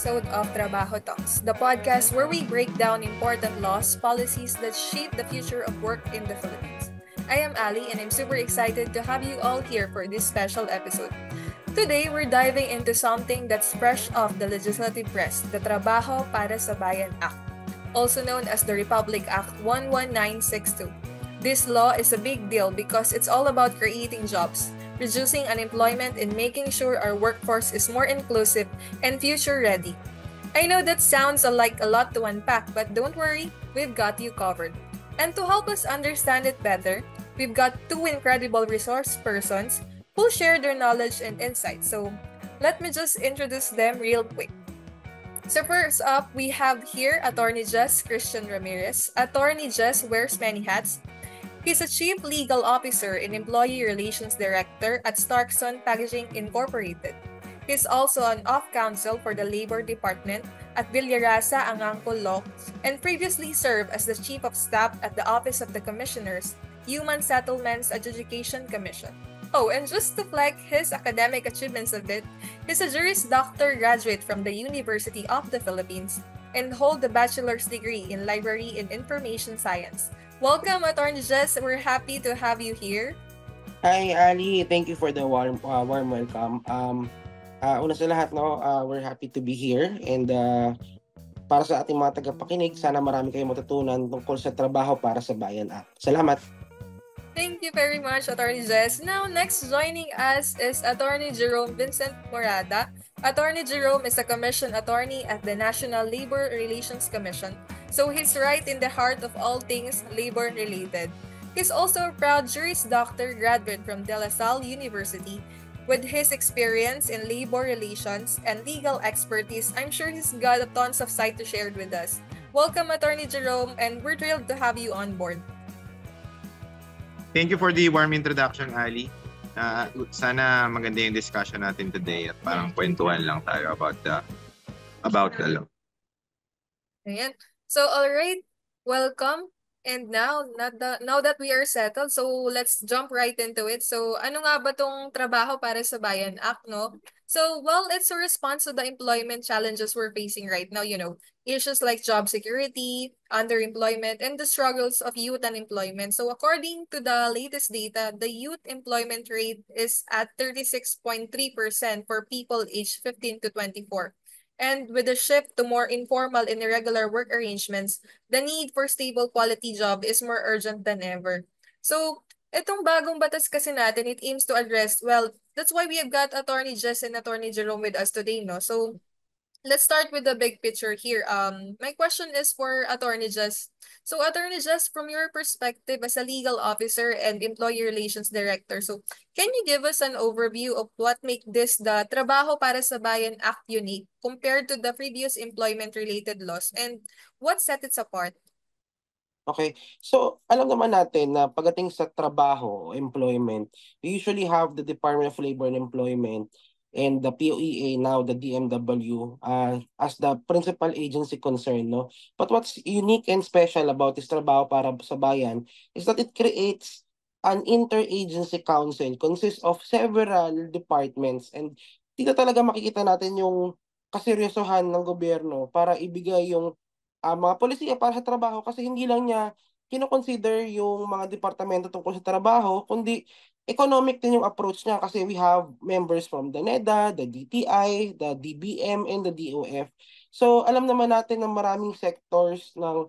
episode of Trabaho Talks, the podcast where we break down important laws, policies that shape the future of work in the Philippines. I am Ali and I'm super excited to have you all here for this special episode. Today, we're diving into something that's fresh off the legislative press, the Trabaho para sa Bayan Act, also known as the Republic Act 11962. This law is a big deal because it's all about creating jobs, reducing unemployment, and making sure our workforce is more inclusive and future-ready. I know that sounds like a lot to unpack, but don't worry, we've got you covered. And to help us understand it better, we've got two incredible resource persons who'll share their knowledge and insights. So let me just introduce them real quick. So first up, we have here Attorney Jess Christian Ramirez. Attorney Jess wears many hats. He's a Chief Legal Officer and Employee Relations Director at Starkson Packaging Incorporated. He's also an off-counsel for the Labor Department at Villarasa Angangco Law and previously served as the Chief of Staff at the Office of the Commissioners, Human Settlements Adjudication Commission. Oh, and just to flex his academic achievements a bit, he's a Juris Doctor graduate from the University of the Philippines and hold a bachelor's degree in Library and Information Science. Welcome, Attorney Jess. We're happy to have you here. Hi, Ali. Thank you for the warm welcome. Una sa lahat, we're happy to be here. And para sa ating mga tagapakinig, sana marami kayong matutunan tungkol sa Trabaho para sa Bayan Act. Salamat. Thank you very much, Attorney Jess. Now, next joining us is Attorney Jerome Vincent Morada. Attorney Jerome is a commission attorney at the National Labor Relations Commission, so he's right in the heart of all things labor-related. He's also a proud Juris Doctor graduate from De La Salle University. With his experience in labor relations and legal expertise, I'm sure he's got tons of sight to share with us. Welcome, Attorney Jerome, and we're thrilled to have you on board. Thank you for the warm introduction, Ali. Sana maganda yung discussion natin today at parang kwentuhan lang tayo about the law. Ayan. So, all right, welcome. And now that we are settled, so let's jump right into it. So, ano nga ba tong Trabaho para sa Bayan Act, no? So, well, it's a response to the employment challenges we're facing right now, issues like job security, underemployment, and the struggles of youth unemployment. So, according to the latest data, the youth employment rate is at 36.3% for people aged 15 to 24. And with the shift to more informal and irregular work arrangements, the need for stable quality job is more urgent than ever. So, itong bagong batas kasi natin, it aims to address, well, that's why we have got Attorney Jess and Attorney Jerome with us today, no? So, let's start with the big picture here. My question is for Attorney Jess. So, Attorney Jess, from your perspective as a legal officer and employee relations director, so can you give us an overview of what make this the Trabaho para sa Bayan Act unique compared to the previous employment-related laws, and what set it apart? Okay. So, alam naman natin na pagdating sa trabaho, employment, we usually have the Department of Labor and Employment and the POEA, now the DMW, as the principal agency concerned, no? But what's unique and special about this Trabaho para sa Bayan is that it creates an interagency council consists of several departments, and dito talaga makikita natin yung kaseryosohan ng gobyerno para ibigay yung mga polisiya para sa trabaho, kasi hindi lang niya kino-consider yung mga departamento tungkol sa trabaho, kundi economic din yung approach niya, kasi we have members from the NEDA, the DTI, the DBM, and the DOF. So alam naman natin na maraming sectors ng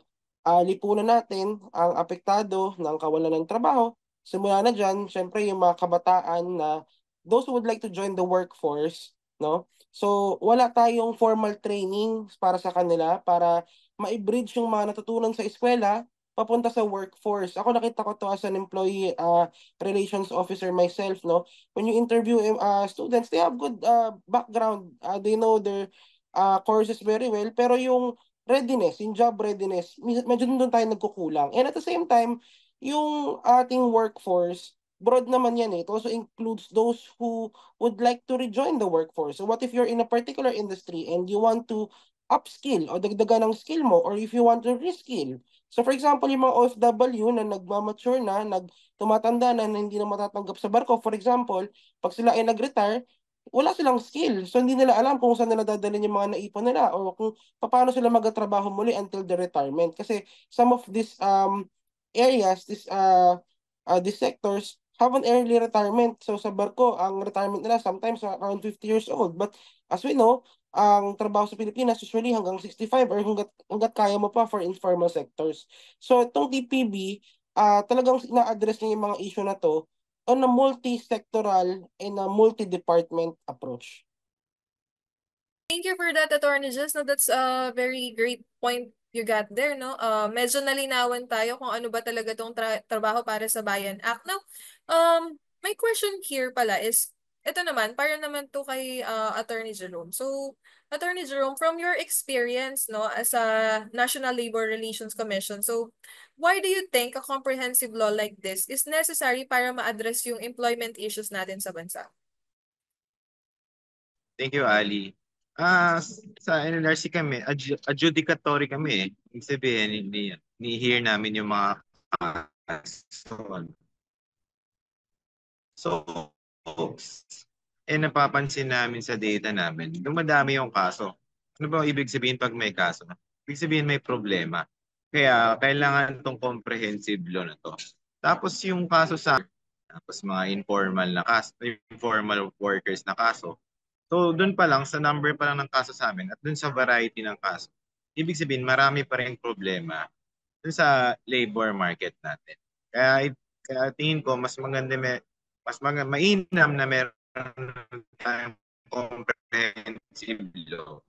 lipunan natin ang apektado ng kawalan ng trabaho. Simula na dyan, syempre yung mga kabataan na those who would like to join the workforce, no? So wala tayong formal training para sa kanila para ma-bridge yung mga natutunan sa eskwela papunta sa workforce. Ako nakita ko to as an employee relations officer myself, no? When you interview students, they have good background. They know their courses very well, pero yung readiness, yung job readiness, medyo doon tayo nagkukulang. And at the same time, yung ating workforce, broad naman yan eh. It also includes those who would like to rejoin the workforce. So what if you're in a particular industry and you want to upskill o dagdagan ng skill mo, or if you want to reskill. So for example, yung mga OFW na nagmamature na, tumatanda na hindi na matatanggap sa barko, for example, pag sila ay nag-retire, wala silang skill. So hindi nila alam kung saan nila dadalhin yung mga naipon nila o kung paano sila magtatrabaho muli until the retirement. Kasi some of these areas, these sectors have an early retirement. So sa barko, ang retirement nila sometimes around 50 years old. But as we know, ang trabaho sa Pilipinas usually hanggang 65 or hanggat kaya mo pa for informal sectors. So itong TPB, talagang na-address niya yung mga issue na to on a multi-sectoral and a multi-department approach. Thank you for that, Attorney Jess. No, that's a very great point you got there, no? Medyo nalinawan tayo kung ano ba talaga tong Trabaho para sa Bayan Act. Now, my question here pala is, ito naman, para naman to kay Attorney Jerome. So, Attorney Jerome, from your experience, no, as a National Labor Relations Commission, so why do you think a comprehensive law like this is necessary para ma-address yung employment issues natin sa bansa? Thank you, Ali. Sa NLRC kami, adjudicatory kami eh. Ibig sabihin, ni-hear namin yung mga kaso. So, napapansin namin sa data namin, dumadami yung kaso. Ano ba ibig sabihin pag may kaso? Ibig sabihin may problema. Kaya kailangan itong comprehensive law na to. Tapos yung kaso tapos mga informal workers na kaso. So doon pa lang, sa number pa lang ng kaso sa amin at doon sa variety ng kaso, ibig sabihin marami pa rin problema doon sa labor market natin. Kaya tingin ko mainam na meron tayong comprehensive law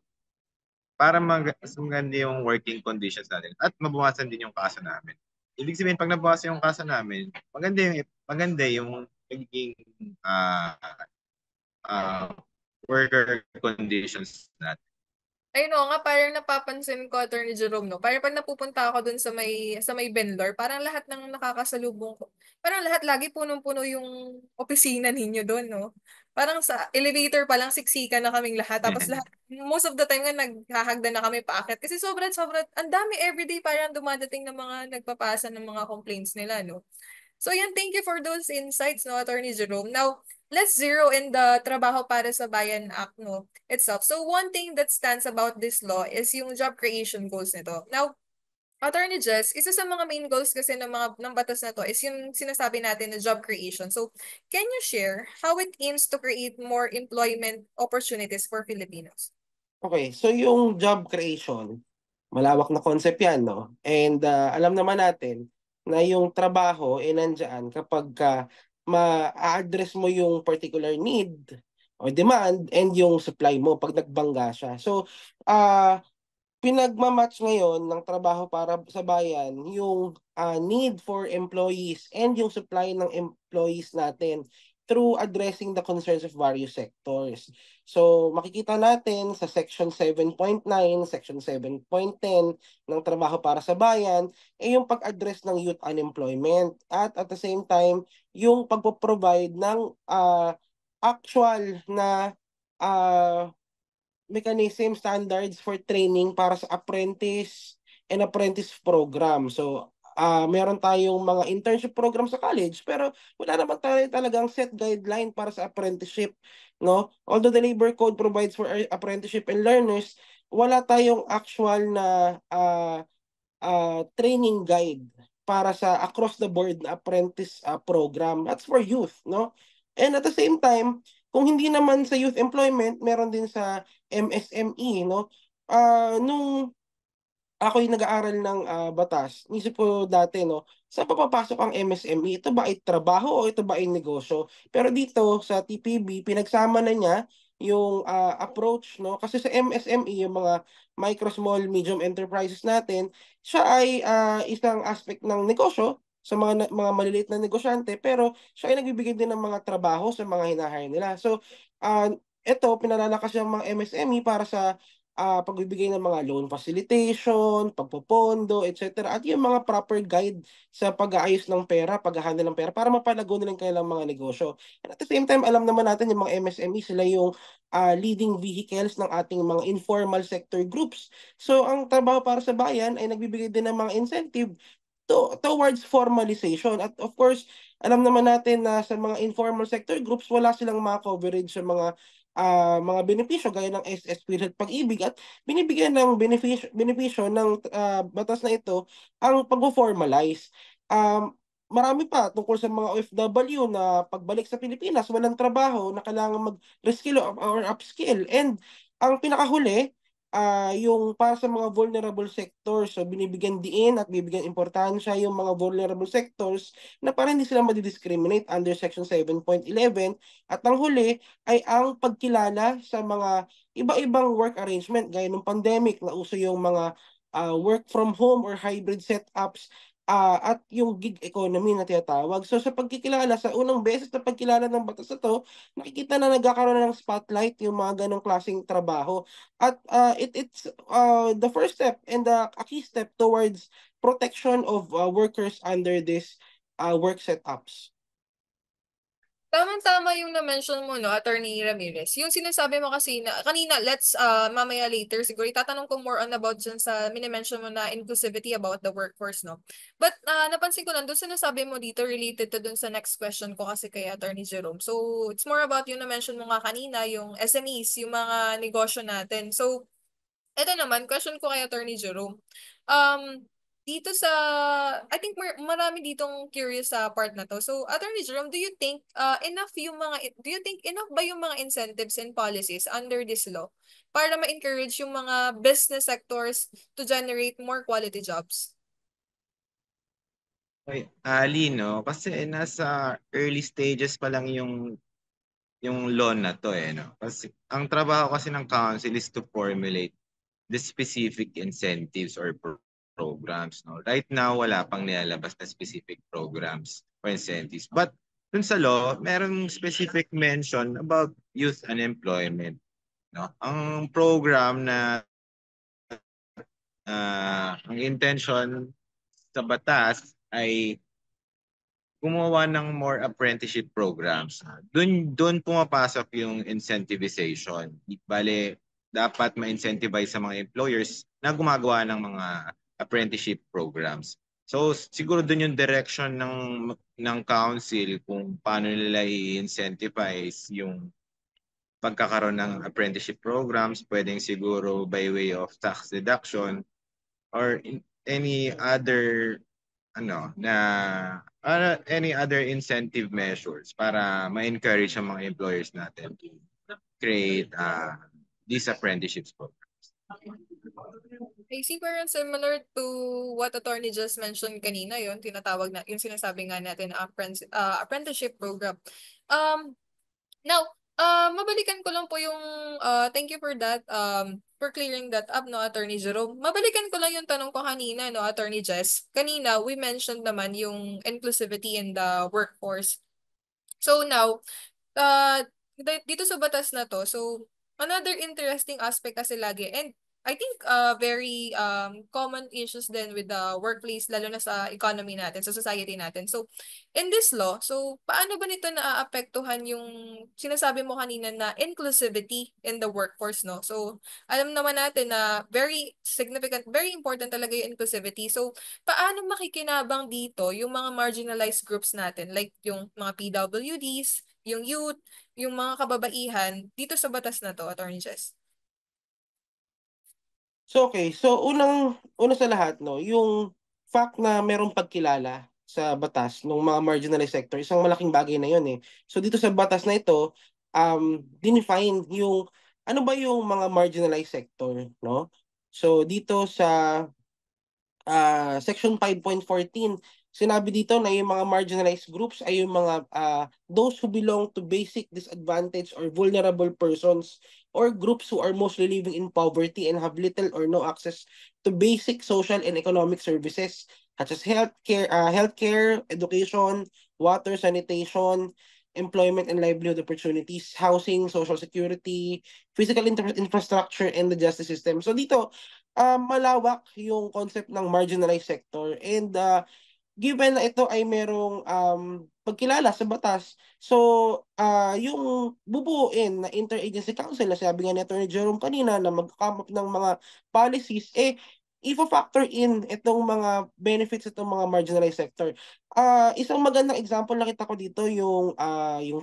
para mas maganda yung working conditions natin at mabawasan din yung kaso namin. Ibig sabihin, pag nabawasan yung kaso namin, maganda yung nagiging worker conditions natin. Ayun nga, parang napapansin ko, Attorney Jerome, no? Parang pag napupunta ako dun sa may vendor, parang lahat ng nakakasalubong ko, parang lahat lagi punong-puno yung opisina ninyo dun, no? Parang sa elevator pa lang, siksikan na kaming lahat. Tapos lahat, most of the time nga, naghahagdan na kami paakyat. Kasi sobrang, ang dami everyday parang dumadating na mga nagpapasa ng mga complaints nila, no? So yan, thank you for those insights, no, Attorney Jerome. Now, let's zero in the Trabaho para sa Bayan Act, no, itself. So one thing that stands about this law is yung job creation goals nito. Now, Attorney Jess, isa sa mga main goals kasi ng batas na to is yung sinasabi natin na job creation. So, can you share how it aims to create more employment opportunities for Filipinos? Okay, so yung job creation, malawak na concept yan, no? And alam naman natin na yung trabaho nandyan kapag ma-address mo yung particular need o demand and yung supply mo pag nagbangga siya. So, pinagmamatch ngayon ng trabaho para sa bayan yung need for employees and yung supply ng employees natin through addressing the concerns of various sectors. So makikita natin sa Section 7.9, Section 7.10 ng Trabaho para sa Bayan yung pag-address ng youth unemployment at the same time yung pagpo-provide ng actual na mechanism standards for training para sa apprentice and apprentice program. So, meron tayong mga internship program sa college pero wala naman tayo talagang set guideline para sa apprenticeship, no? Although the labor code provides for apprenticeship and learners, wala tayong actual na training guide para sa across the board na apprentice program. That's for youth, no? And at the same time, kung hindi naman sa youth employment, meron din sa MSME, no? Nung ako'y nag-aaral ng batas, nisip ko dati, no, saan pa papasok ang MSME? Ito ba ay trabaho o ito ba ay negosyo? Pero dito sa TPB, pinagsama na niya yung approach, no? Kasi sa MSME, yung mga micro, small, medium enterprises natin, siya ay isang aspect ng negosyo sa mga maliliit na negosyante, pero siya ay nagbibigay din ng mga trabaho sa mga hinahire nila. So, ito, pinalalakas yung mga MSME para sa pagbibigay ng mga loan facilitation, pagpopondo, etc. At yung mga proper guide sa pag-aayos ng pera, pag-handle ng pera para mapalago nila yung kanilang mga negosyo. And at the same time, alam naman natin yung mga MSME, sila yung leading vehicles ng ating mga informal sector groups. So, ang trabaho para sa bayan ay nagbibigay din ng mga incentive towards formalization. At of course, alam naman natin na sa mga informal sector groups, wala silang mga coverage sa mga mga benepisyo gaya ng SS Spirit Pag-ibig at binibigyan ng benepisyo ng batas na ito ang pag-formalize. Marami pa tungkol sa mga OFW na pagbalik sa Pilipinas, walang trabaho, na kailangan mag-reskill or upskill. And ang pinakahuli, yung para sa mga vulnerable sectors, so binibigyan diin at bibigyan importansya yung mga vulnerable sectors na para hindi sila madidiscriminate under Section 7.11. At ang huli ay ang pagkilala sa mga iba-ibang work arrangement gaya ng pandemic na uso yung mga work from home or hybrid setups, at yung gig economy na tinatawag. So sa pagkikilala, sa unang beses na pagkilala ng batas na to, nakikita na nagkakaroon na ng spotlight yung mga ganong klaseng trabaho. At it's the first step and a key step towards protection of workers under this work setups. Tamang-tama yung na-mention mo, no, Attorney Ramirez. Yung sinasabi mo kasi na, kanina, mamaya later, siguro itatanong ko more on about dyan sa minimension mo na inclusivity about the workforce, no? But napansin ko lang, doon sinasabi mo dito related to doon sa next question ko kasi kay Attorney Jerome. So, it's more about yung na-mention mo nga kanina, yung SMEs, yung mga negosyo natin. So, eto naman, question ko kay Attorney Jerome. Dito sa, I think marami ditong curious sa part na to. So, Attorney Jerome, do you think do you think enough ba yung mga incentives and policies under this law para ma-encourage yung mga business sectors to generate more quality jobs? Okay, Ali, no? Kasi nasa early stages pa lang yung law na to no? Kasi ang trabaho kasi ng council is to formulate the specific incentives or programs, no? Right now, wala pang nilalabas na specific programs or incentives. But dun sa law, merong specific mention about youth unemployment, no? Ang program na ang intention sa batas ay gumawa ng more apprenticeship programs. Doon pumapasok yung incentivization. Bale, dapat ma-incentivize sa mga employers na gumagawa ng mga apprenticeship programs. So siguro doon yung direction ng council kung paano nila i-incentivize yung pagkakaroon ng apprenticeship programs, pwedeng siguro by way of tax deduction or any other any other incentive measures para ma-encourage ang mga employers natin to create these apprenticeships programs. I see parang similar to what Attorney just mentioned kanina, yun, tinatawag na, yung sinasabi nga natin na apprenticeship program. Now, mabalikan ko lang po yung, thank you for that, for clearing that up, no, Attorney Jerome. Mabalikan ko lang yung tanong ko kanina, no, Attorney Jess. Kanina, we mentioned naman yung inclusivity in the workforce. So now, dito sa batas na to, so another interesting aspect kasi lagi, and I think very common issues din with the workplace, lalo na sa economy natin, sa society natin. So, in this law, so paano ba nito naaapektuhan yung sinasabi mo kanina na inclusivity in the workforce, no? So, alam naman natin na very significant, very important talaga yung inclusivity. So, paano makikinabang dito yung mga marginalized groups natin, like yung mga PWDs, yung youth, yung mga kababaihan, dito sa batas na to, Attorney Jess? So okay, so una sa lahat, no, yung fact na merong pagkilala sa batas ng mga marginalized sector, isang malaking bagay na yun eh. So dito sa batas na ito, dinefine yung ano ba yung mga marginalized sector, no? So dito sa Section 5.14, sinabi dito na yung mga marginalized groups ay yung mga those who belong to basic disadvantaged or vulnerable persons or groups who are mostly living in poverty and have little or no access to basic social and economic services such as healthcare, education, water, sanitation, employment and livelihood opportunities, housing, social security, physical infrastructure, and the justice system. So dito, malawak yung concept ng marginalized sector, and given na ito ay merong pagkilala sa batas, so yung bubuuin na interagency council na sabi nga ni Attorney Jerome kanina na mag-come up ng mga policies, if a factor in itong mga benefits itong mga marginalized sector, isang magandang example nakita ko dito yung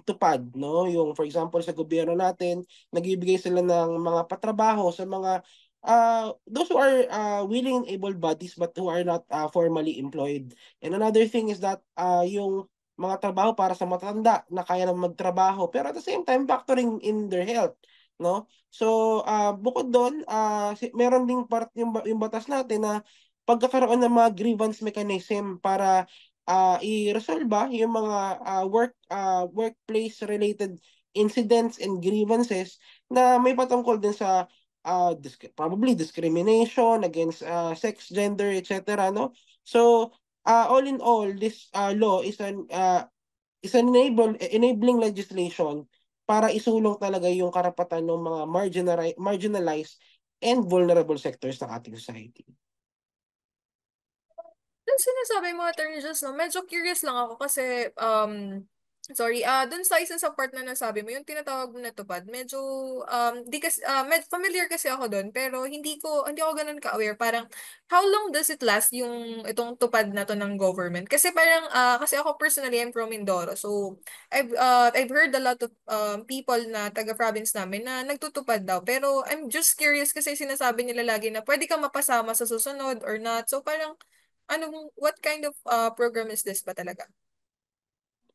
tupad, no? Yung for example sa gobyerno natin, nagbibigay sila ng mga patrabaho sa mga those who are willing and able bodies but who are not formally employed. And another thing is that yung mga trabaho para sa matatanda na kaya na magtrabaho pero at the same time factoring in their health, no? So bukod doon meron ding part yung batas natin na pagkakaroon ng mga grievance mechanism para i-resolve yung mga workplace related incidents and grievances na may patungkol din sa probably discrimination against sex, gender, etc. No? So all in all, this law is an enabling legislation para isulong talaga yung karapatan ng mga marginalized and vulnerable sectors ng ating society. Dun sinasabi mo, Attorney Just, no, medyo curious lang ako kasi, sorry, dun sa isa sa part na nasabi mo, yung tinatawag mo na tupad, medyo, di kasi, familiar kasi ako dun, pero hindi ako ganun ka-aware. Parang, how long does it last yung itong tupad na to ng government? Kasi parang, kasi ako personally, I'm from Mindoro, so, I've heard a lot of people na taga-province namin na nagtutupad daw. Pero I'm just curious kasi sinasabi nila lagi na pwede kang mapasama sa susunod or not. So parang what kind of program is this ba talaga?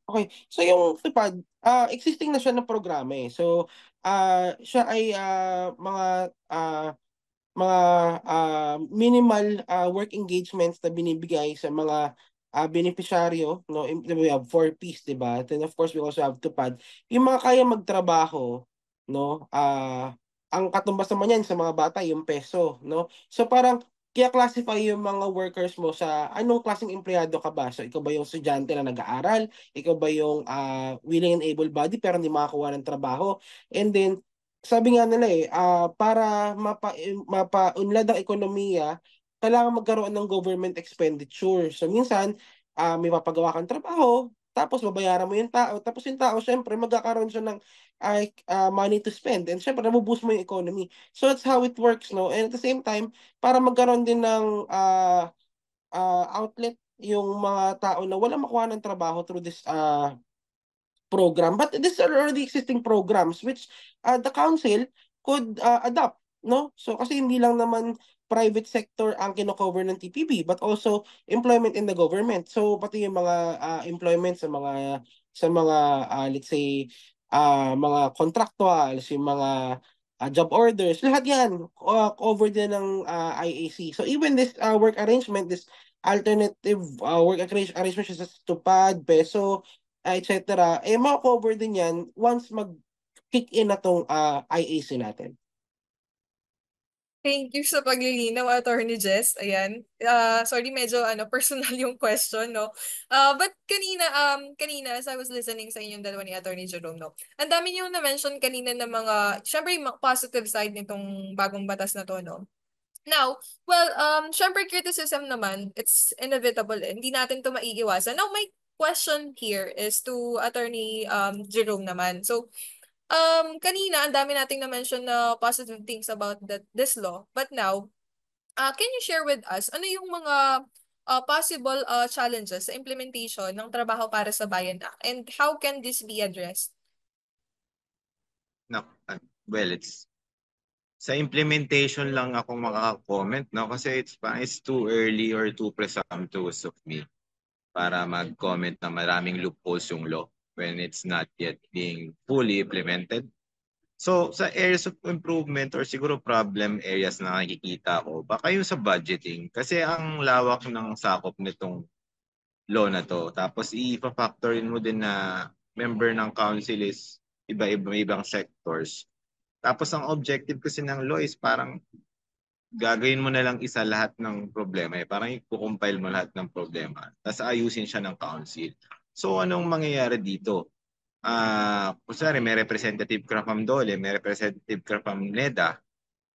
Okay. So yung TUPAD, existing na siya ng programa eh. So siya ay mga minimal work engagements na binibigay sa mga beneficiaryo, no? We have 4Ps, 'di ba? Then of course we also have TUPAD. Yung mga kaya magtrabaho, no? Ang katumbas naman yan sa mga bata yung peso, no? So parang kaya classify yung mga workers mo sa anong klaseng empleyado ka ba? So ikaw ba yung estudyante na nag-aaral? Ikaw ba yung willing and able body pero hindi makakuha ng trabaho? And then sabi nga nila para mapaunlad ang ekonomiya, kailangan magkaroon ng government expenditure. So minsan, may papagawa kang trabaho, tapos babayaran mo yung tao, tapos yung tao, syempre, magkakaroon siya ng money to spend. And syempre, nabuboost mo yung economy. So that's how it works, no? And at the same time, para magkaroon din ng outlet yung mga tao na wala makuha ng trabaho through this program. But these are already existing programs which the council could adopt, no? So kasi hindi lang naman private sector ang kino-cover ng TPB but also employment in the government. So pati yung mga employment sa mga let's say mga contractuals, yung mga job orders, lahat yan covered din ng IAC. So even this work arrangement, this alternative work arrangement such as TUPAD, PESO, etc. Ma-cover din yan once mag-kick in na tong IAC natin. Thank you sa paglilinaw, Attorney Jess. Ayan. Sorry, medyo personal yung question, no? But kanina, as I was listening sa inyong dalawa ni Attorney Jerome, no? Ang dami niyo na-mention kanina ng syempre yung positive side nitong bagong batas na to, no? Now, well, syempre criticism naman, it's inevitable eh. Hindi natin to maiiwasan. Now, my question here is to Attorney Jerome naman. So, kanina, ang dami nating na-mention na positive things about this law. But now, can you share with us, ano yung mga possible challenges sa implementation ng Trabaho para sa Bayan Act? And how can this be addressed? No, well, sa implementation lang akong makaka-comment, no? Kasi it's too early or too presumptuous of me para mag-comment na maraming loopholes yung law when it's not yet being fully implemented. So, sa areas of improvement or siguro problem areas na nakikita ko, baka yung sa budgeting. Kasi ang lawak ng sakop nitong law na to. Tapos i-factorin mo din na member ng council is iba-ibang sectors. Tapos ang objective kasi ng law is parang gagawin mo na lang isa lahat ng problema. Parang i-compile mo lahat ng problema. Tapos ayusin siya ng council. So anong mangyayari dito? Kusari may representative ka from DOLE, may representative ka from NEDA.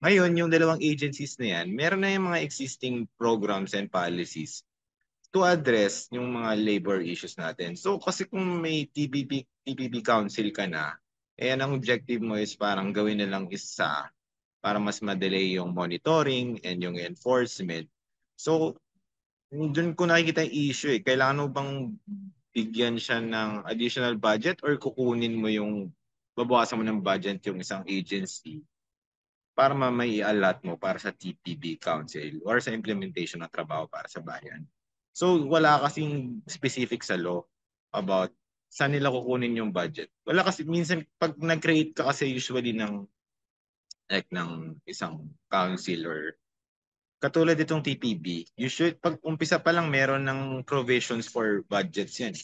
Ngayon, yung dalawang agencies na yan, meron na yung mga existing programs and policies to address yung mga labor issues natin. So kasi kung may TPP Council ka na, ang objective mo is parang gawin na lang isa para mas madelay yung monitoring and yung enforcement. So, doon ko nakikita yung issue eh. Kailangan mo bang bigyan siya ng additional budget or kukunin mo yung babawasan mo ng budget yung isang agency para may allot mo para sa TPB Council or sa implementation ng trabaho para sa bayan. So wala kasing specific sa law about saan nila kukunin yung budget. Wala kasi minsan pag nag-create ka kasi usually ng ng isang council or katulad itong TPB, you should pag umpisa pa lang meron ng provisions for budgets yan.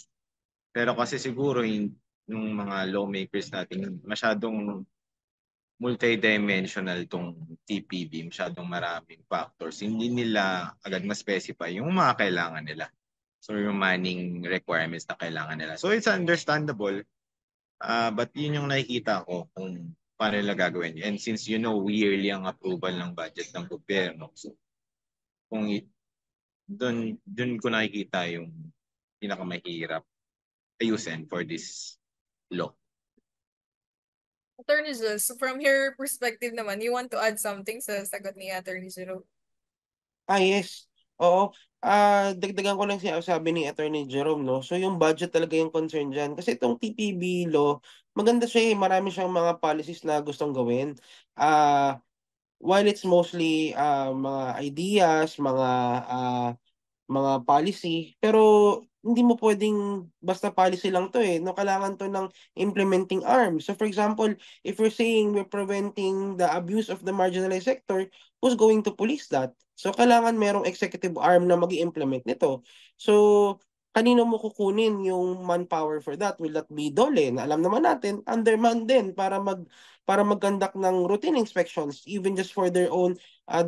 Pero kasi siguro yung mga lawmakers natin masyadong multidimensional tong TPB, masyadong maraming factors. Hindi nila agad ma-specify yung mga kailangan nila. So yung manning requirements na kailangan nila. So it's understandable, but yun yung nakikita ko kung paano nila gagawin. And since yearly ang approval ng budget ng gobyerno, so kung doon ko nakikita yung pinakamahirap ayusin for this law. Attorney Jus, from your perspective naman, you want to add something sa sagot ni Attorney Jero? Yes. Oo. Dagdagan ko lang sabi ni Attorney Jerome, no? So yung budget talaga yung concern dyan. Kasi itong TPB law, maganda siya eh. Marami siyang mga policies na gustong gawin. While it's mostly mga ideas, mga policy, pero hindi mo pwedeng basta policy lang to eh. No, kailangan to ng implementing arm. So for example, if we're saying we're preventing the abuse of the marginalized sector, who's going to police that? So kailangan merong executive arm na mag-implement nito. So kanino mo kukunin yung manpower for that? Will that be DOLE? Na alam naman natin, undermanned din para mag-conduct ng routine inspections even just for their own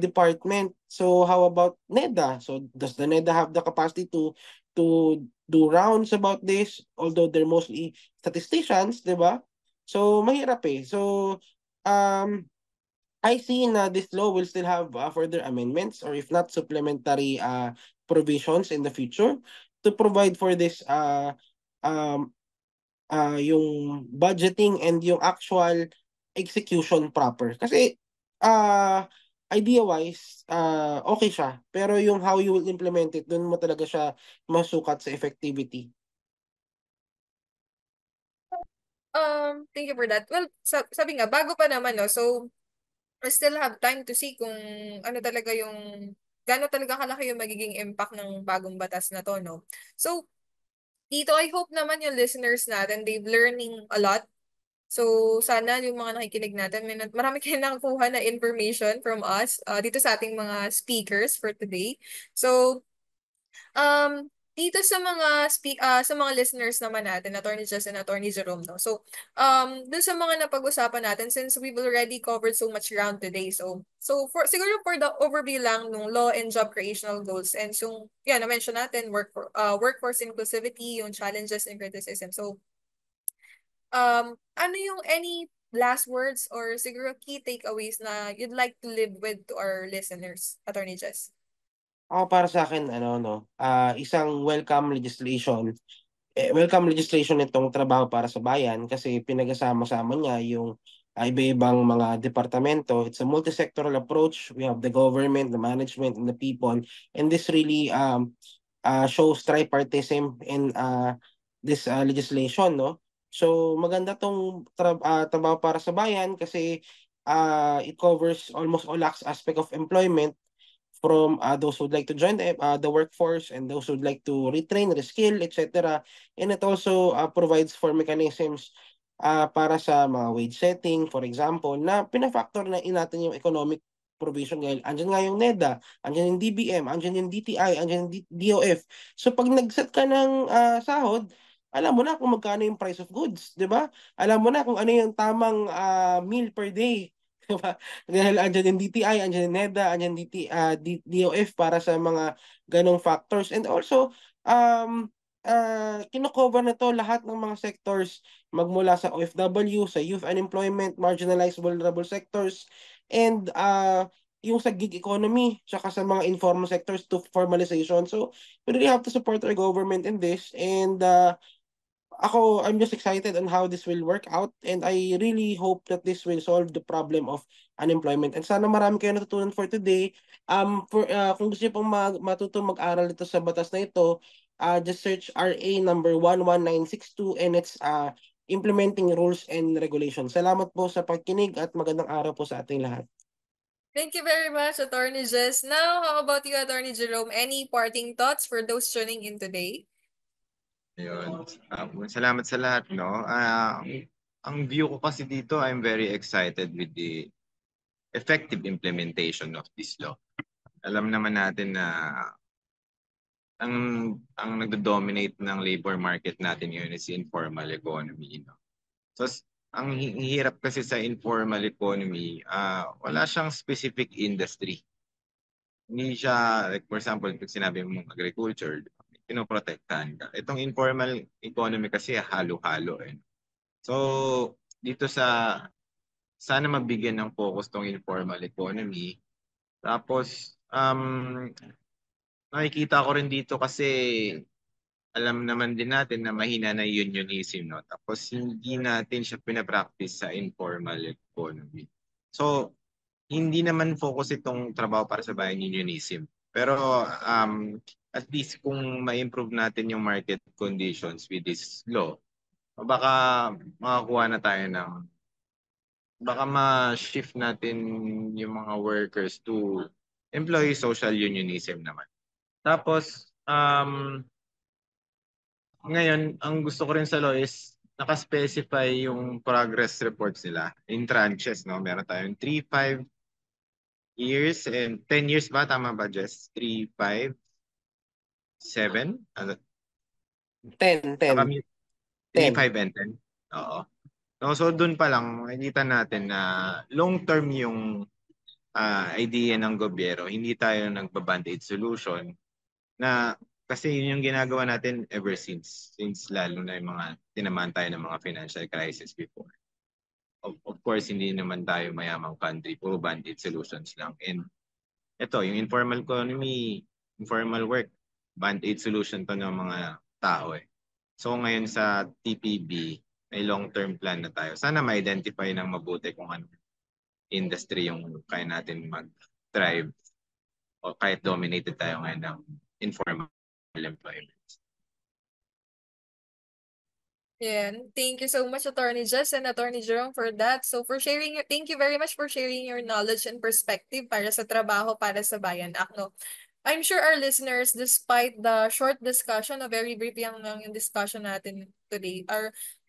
department. So how about NEDA? So does the NEDA have the capacity to do rounds about this? Although they're mostly statisticians, di ba? So mahirap eh. So I see na this law will still have further amendments or if not supplementary provisions in the future to provide for this um, yung budgeting and yung actual execution proper. Kasi idea-wise, okay siya. Pero yung how you will implement it, dun mo talaga siya masukat sa effectivity. Thank you for that. Well, sabi nga, bago pa naman, no? So, we still have time to see kung ano talaga yung, gaano talaga kalaki yung magiging impact ng bagong batas na to, no? So, dito, I hope naman yung listeners natin, they've learning a lot. So, sana yung mga nakikinig natin, marami kayong nakukuha na information from us dito sa ating mga speakers for today. So, dito sa mga listeners naman natin, Attorney Jess and Attorney Jerome, no? So, dun sa mga napag-usapan natin, since we've already covered so much ground today, so siguro for the overview lang ng law and job creational goals, and yung, na-mention natin, workforce inclusivity, yung challenges and criticism. So, ano yung any last words or siguro key takeaways na you'd like to leave with to our listeners, Attorney Jess? Ako para sa akin, isang welcome legislation itong trabaho para sa bayan kasi pinag-asama-sama niya yung iba-ibang mga departamento. It's a multi-sectoral approach. We have the government, the management, and the people. And this really shows tripartism in this legislation, no? So maganda tong trabaho para sa bayan kasi it covers almost all aspect of employment from those who would like to join the workforce and those who would like to retrain, reskill, etc. And it also provides for mechanisms para sa mga wage setting, for example, na pinafactor na natin yung economic provision ngayon. Andyan nga yung NEDA, andyan yung DBM, andyan yung DTI, andyan yung DOF. So pag nag-set ka ng sahod, alam mo na kung magkano yung price of goods, di ba? Alam mo na kung ano yung tamang meal per day. Diba? Dahil andyan yung DTI, andyan yung NEDA, andyan DOF para sa mga ganong factors. And also, kinocover na to lahat ng mga sectors magmula sa OFW, sa youth unemployment, marginalized vulnerable sectors, and yung sa gig economy, tsaka sa mga informal sectors to formalization. So, we really have to support our government in this. And I'm just excited on how this will work out, and I really hope that this will solve the problem of unemployment. And sana marami kayo natutunan for today. Kung gusto niyo pong matuto mag-aral dito sa batas na ito, just search RA number 11962, and it's implementing rules and regulations. Salamat po sa pagkinig at magandang araw po sa ating lahat. Thank you very much, Attorney Jess. Now, how about you, Attorney Jerome? Any parting thoughts for those tuning in today? Ayun. Salamat sa lahat, no? Ang view ko kasi dito, I'm very excited with the effective implementation of this law. Alam naman natin na ang nagdo-dominate ng labor market natin ngayon is informal economy, no? So, ang hirap kasi sa informal economy, wala siyang specific industry. Hindi siya, like for example, pag sinabi mong agriculture, pinoprotektahan ka. Itong informal economy kasi halo-halo. So, dito sana mabigyan ng focus tong informal economy. Tapos, nakikita ko rin dito kasi alam naman din natin na mahina na unionism, no? Tapos hindi natin siya pinapractice sa informal economy. So, hindi naman focus itong trabaho para sa bayan unionism. Pero at least kung ma-improve natin yung market conditions with this law, baka makakuha na tayo baka ma-shift natin yung mga workers to employee social unionism naman. Tapos, ngayon, ang gusto ko rin sa law is naka-specify yung progress reports nila in tranches, no? Meron tayong 3, 5 years and 10 years ba? Tama ba, Jess? 3, 5, 7? 10. 3, 5, and 10? Oo. So doon pa lang, makikita natin na long-term yung idea ng gobyerno. Hindi tayo nagba-band-aid solution na kasi yun yung ginagawa natin ever since lalo na yung mga tinamaan tayo ng mga financial crisis before. Of course, hindi naman tayo mayamang country, puro band-aid solutions lang. And ito, yung informal economy, informal work, band-aid solution to ng mga tao eh. So ngayon sa TPB, may long-term plan na tayo. Sana ma-identify ng mabuti kung ano industry yung kaya natin mag-thrive o kahit dominated tayo ngayon ng informal employment. Yeah, thank you so much, Attorney Jess and Attorney Jerome, for that. So thank you very much for sharing your knowledge and perspective para sa Trabaho para sa Bayan Act, no? I'm sure our listeners, despite the short discussion, a very brief yung discussion natin today,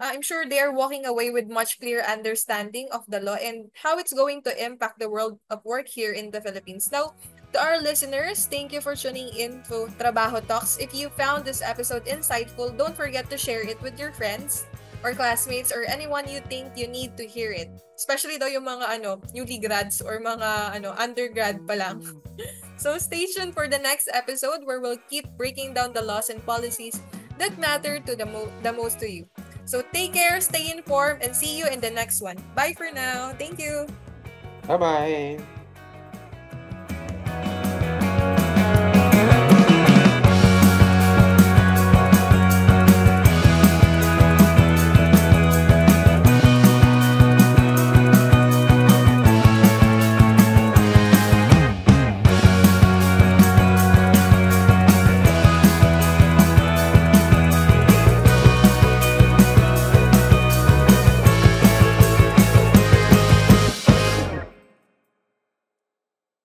I'm sure they are walking away with much clearer understanding of the law and how it's going to impact the world of work here in the Philippines. Now, to our listeners, thank you for tuning in to Trabaho Talks. If you found this episode insightful, don't forget to share it with your friends or classmates or anyone you think you need to hear it. Especially daw yung mga newly grads or mga undergrad pa lang. So stay tuned for the next episode where we'll keep breaking down the laws and policies that matter to the most to you. So take care, stay informed, and see you in the next one. Bye for now. Thank you. Bye-bye.